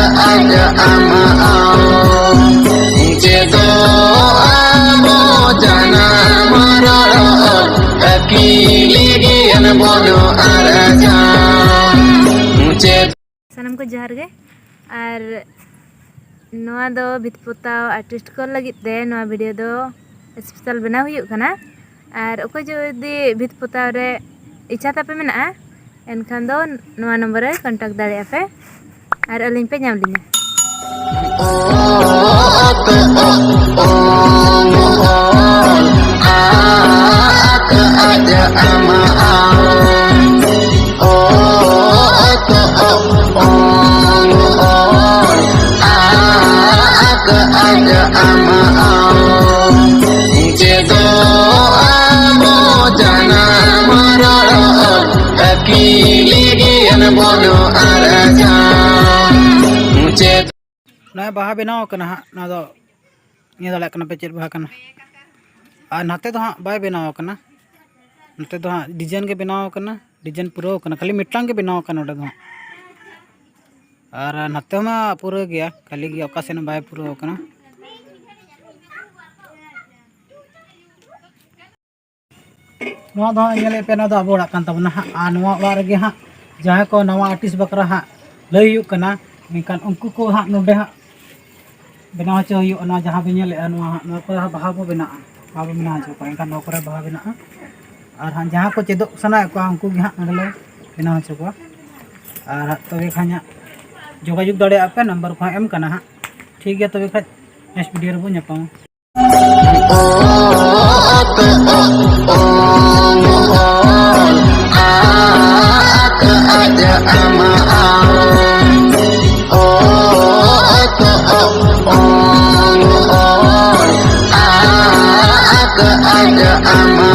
aja amao jedo amo jana marol akiligian bono araja sanam ko johar ge ar noa do bitputaw artist ko lagit te noa video do special benaw huyuk kana ar oko jodi bitputaw re icha tape mena enkan do noa number re contact dare ape ar aling pe nyam linya aja ama aja ama jedo amo jana marol akiligian bono araja ना बाहा बनाव कना ना दो ये दला कना पे चेद बाहा कना आ नाते तो हाँ बाय बनाव कना नाते तो हाँ डिजाइन के बनाव कना डिजाइन पूरा कना खाली मिट्टांग के बनाव कना ओटा दो और नाते मा पूरा गया खाली गया ओका से ना बाय पूरा कना नवा दो ये पे ना दो अब ओड़ा कान तबना आ नवा ओड़ा रगे हाँ जहाँ को नवा आर्टिस्ट बकरा हाँ लई हुयुक कना मेकान उनको को हाँ नोडे हाँ बनाव च हुयुक जहाँ बे नेले नवा को बाहा बो बना बाहा बो बना च को एनकान नवा को बाहा बना और हाँ जहाँ को चेदो सना को उनको गे हाँ नगले बनाव च को और तबे खाना जोगाजुग दड़े आपे नंबर को एम कना हाँ ठीक है तबे खाज नेक्स्ट वीडियो रे बो ᱧᱟᱯᱟᱢᱟ aja ama aja ama